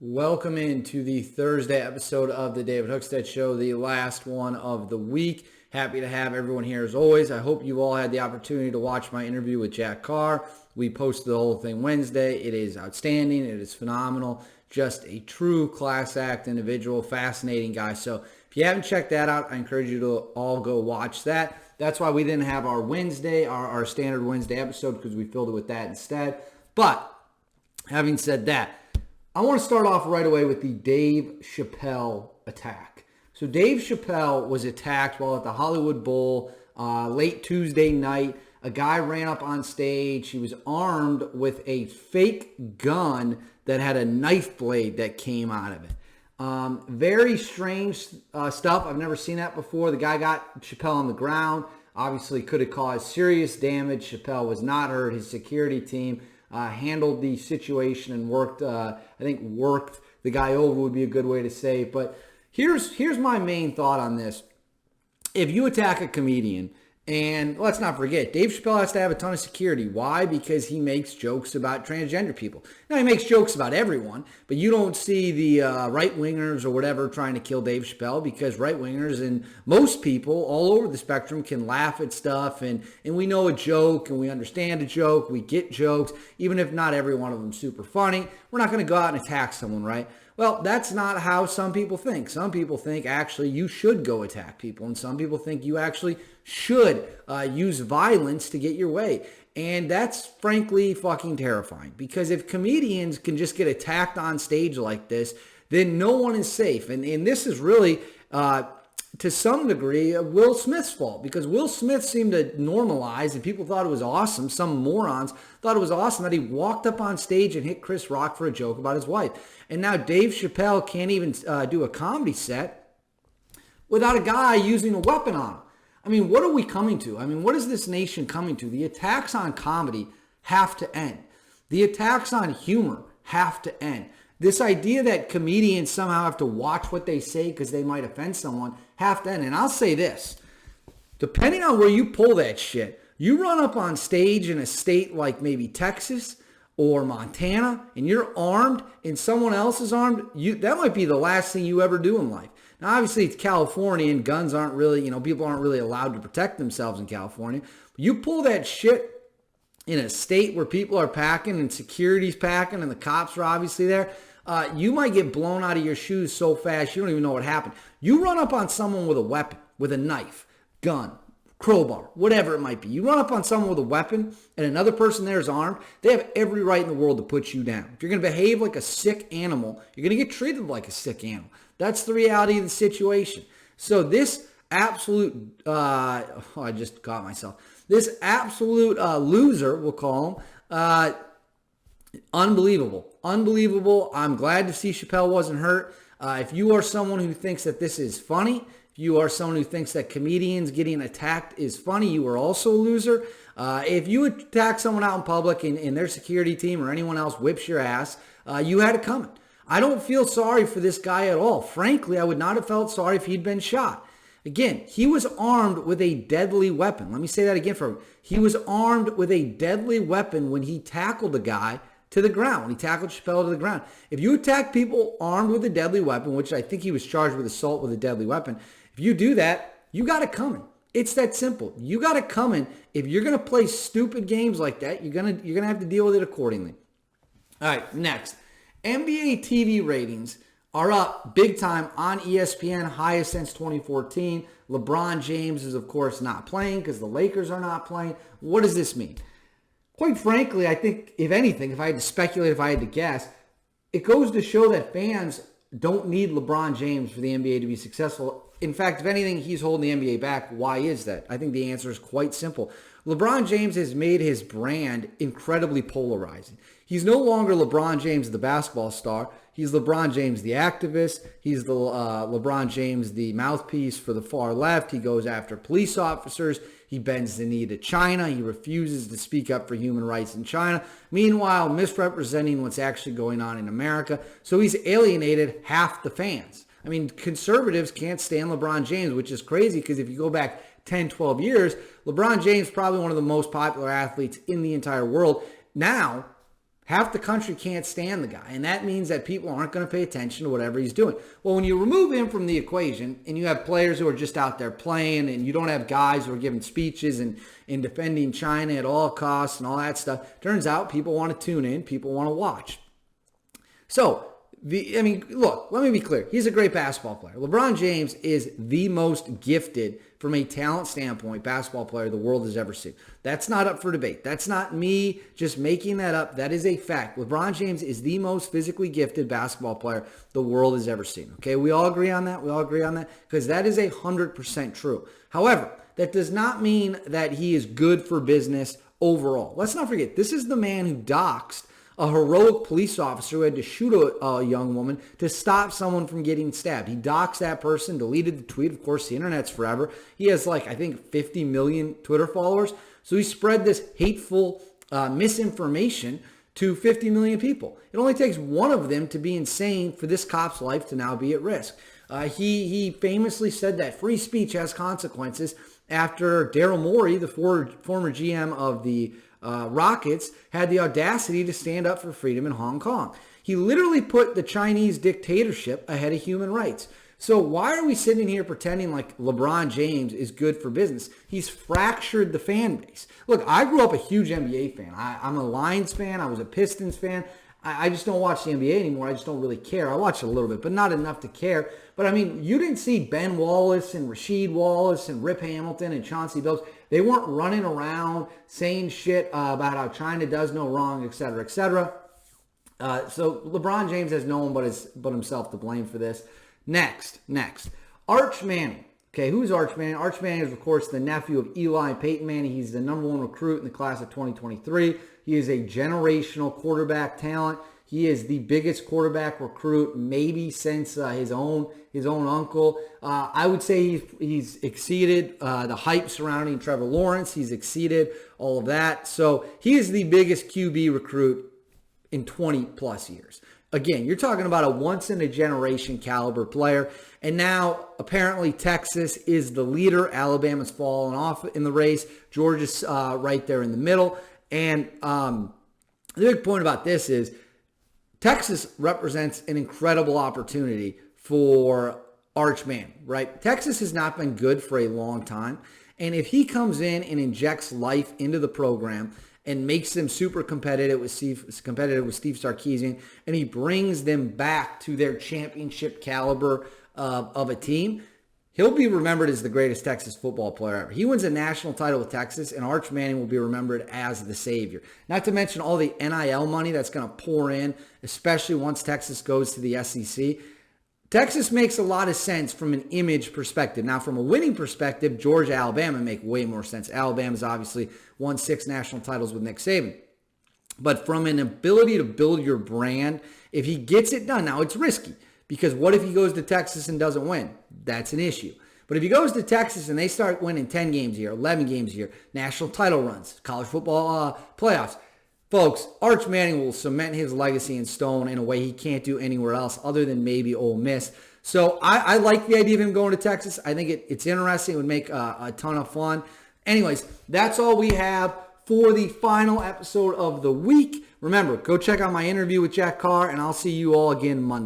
Welcome into the Thursday episode of the David Hookstead Show, the last one of the week. Happy to have everyone here as always. I hope you all had the opportunity to watch my interview with Jack Carr. We posted the whole thing Wednesday. It is outstanding. It is phenomenal. Just a true class act individual, fascinating guy. So if you haven't checked that out, I encourage you to all go watch that. That's why we didn't have our Wednesday, our standard Wednesday episode, because we filled it with that instead. But having said that, I want to start off right away with the Dave Chapelle attack. So Dave Chapelle was attacked while at the Hollywood Bowl late Tuesday night. A guy ran up on stage. He was armed with a fake gun that had a knife blade that came out of it. Very strange stuff. I've never seen that before. The guy got Chappelle on the ground. Obviously could have caused serious damage. Chappelle was not hurt. His security team handled the situation and worked the guy over would be a good way to say it. But here's my main thought on this. If you attack a comedian, and let's not forget, Dave Chapelle has to have a ton of security. Why? Because he makes jokes about transgender people. Now, he makes jokes about everyone, but you don't see the right-wingers or whatever trying to kill Dave Chapelle, because right-wingers and most people all over the spectrum can laugh at stuff, and we know a joke, and we understand a joke, we get jokes, even if not every one of them super funny. We're not going to go out and attack someone, right? Well, that's not how some people think. Some people think actually you should go attack people, and some people think you actually should use violence to get your way. And that's frankly fucking terrifying, because if comedians can just get attacked on stage like this, then no one is safe. And this is really, to some degree, Will Smith's fault, because Will Smith seemed to normalize, and people thought it was awesome. Some morons thought it was awesome that he walked up on stage and hit Chris Rock for a joke about his wife. And now Dave Chapelle can't even do a comedy set without a guy using a weapon on him. I mean, what are we coming to? I mean, what is this nation coming to? The attacks on comedy have to end. The attacks on humor have to end. This idea that comedians somehow have to watch what they say because they might offend someone have to end. And I'll say this, depending on where you pull that shit, you run up on stage in a state like maybe Texas or Montana, and you're armed and someone else is armed, that might be the last thing you ever do in life. Now, obviously, it's California, and guns aren't really, people aren't really allowed to protect themselves in California. But you pull that shit in a state where people are packing and security's packing and the cops are obviously there, you might get blown out of your shoes so fast you don't even know what happened. You run up on someone with a weapon, with a knife, gun, crowbar, whatever it might be. You run up on someone with a weapon and another person there is armed, they have every right in the world to put you down. If you're going to behave like a sick animal, you're going to get treated like a sick animal. That's the reality of the situation. So this absolute, I just caught myself. This absolute loser, we'll call him, unbelievable. Unbelievable. I'm glad to see Chappelle wasn't hurt. If you are someone who thinks that this is funny, if you are someone who thinks that comedians getting attacked is funny, you are also a loser. If you attack someone out in public and their security team or anyone else whips your ass, you had it coming. I don't feel sorry for this guy at all. Frankly, I would not have felt sorry if he'd been shot. Again, he was armed with a deadly weapon. Let me say that again for him. He was armed with a deadly weapon when he tackled the guy to the ground. He tackled Chappelle to the ground. If you attack people armed with a deadly weapon, which I think he was charged with assault with a deadly weapon, if you do that, you got it coming. It's that simple. You got it coming. If you're going to play stupid games like that, you're going to have to deal with it accordingly. All right, next. NBA TV ratings are up big time on ESPN, highest since 2014. LeBron James is, of course, not playing because the Lakers are not playing. What does this mean? Quite frankly, I think, if anything, if I had to speculate, if I had to guess, it goes to show that fans don't need LeBron James for the NBA to be successful. In fact, if anything, he's holding the NBA back. Why is that? I think the answer is quite simple. LeBron James has made his brand incredibly polarizing. He's no longer LeBron James, the basketball star. He's LeBron James, the activist. He's the LeBron James, the mouthpiece for the far left. He goes after police officers. He bends the knee to China. He refuses to speak up for human rights in China. Meanwhile, misrepresenting what's actually going on in America. So he's alienated half the fans. I mean, conservatives can't stand LeBron James, which is crazy because if you go back 10, 12 years, LeBron James is probably one of the most popular athletes in the entire world. Now, Half the country can't stand the guy, and that means that people aren't going to pay attention to whatever he's doing. Well, when you remove him from the equation and you have players who are just out there playing, and you don't have guys who are giving speeches and defending China at all costs and all that stuff, turns out people want to tune in, people want to watch. So, look, let me be clear. He's a great basketball player. LeBron James is the most gifted, from a talent standpoint, basketball player the world has ever seen. That's not up for debate. That's not me just making that up. That is a fact. LeBron James is the most physically gifted basketball player the world has ever seen. Okay, we all agree on that? We all agree on that? Because that is 100% true. However, that does not mean that he is good for business overall. Let's not forget, this is the man who doxed a heroic police officer who had to shoot a young woman to stop someone from getting stabbed. He doxed that person, deleted the tweet. Of course, the internet's forever. He has 50 million Twitter followers. So he spread this hateful misinformation to 50 million people. It only takes one of them to be insane for this cop's life to now be at risk. He famously said that free speech has consequences after Daryl Morey, the former GM of the Rockets, had the audacity to stand up for freedom in Hong Kong. He literally put the Chinese dictatorship ahead of human rights. So why are we sitting here pretending like LeBron James is good for business? He's fractured the fan base. Look, I grew up a huge NBA fan. I'm a Lions fan. I was a Pistons fan. I just don't watch the NBA anymore. I just don't really care. I watch it a little bit, but not enough to care. But you didn't see Ben Wallace and Rasheed Wallace and Rip Hamilton and Chauncey Billups. They weren't running around saying shit about how China does no wrong, et cetera, et cetera. So LeBron James has no one but himself to blame for this. Next. Arch Manning. Okay, who's Arch Manning? Arch Manning is, of course, the nephew of Eli and Peyton Manning. He's the number one recruit in the class of 2023. He is a generational quarterback talent. He is the biggest quarterback recruit maybe since his own uncle. I would say he's exceeded the hype surrounding Trevor Lawrence. He's exceeded all of that. So he is the biggest QB recruit in 20 plus years. Again, you're talking about a once-in-a-generation caliber player. And now, apparently, Texas is the leader. Alabama's fallen off in the race. Georgia's right there in the middle. And the big point about this is Texas represents an incredible opportunity for Arch Manning, right? Texas has not been good for a long time. And if he comes in and injects life into the program and makes them super competitive with Steve Sarkisian, and he brings them back to their championship caliber of a team, he'll be remembered as the greatest Texas football player ever. He wins a national title with Texas, and Arch Manning will be remembered as the savior. Not to mention all the NIL money that's going to pour in, especially once Texas goes to the SEC. Texas makes a lot of sense from an image perspective. Now, from a winning perspective, Georgia, Alabama make way more sense. Alabama's obviously won 6 national titles with Nick Saban. But from an ability to build your brand, if he gets it done, now it's risky. Because what if he goes to Texas and doesn't win? That's an issue. But if he goes to Texas and they start winning 10 games a year, 11 games a year, national title runs, college football playoffs, folks, Arch Manning will cement his legacy in stone in a way he can't do anywhere else other than maybe Ole Miss. So I like the idea of him going to Texas. I think it's interesting. It would make a ton of fun. Anyways, that's all we have for the final episode of the week. Remember, go check out my interview with Jack Carr, and I'll see you all again Monday.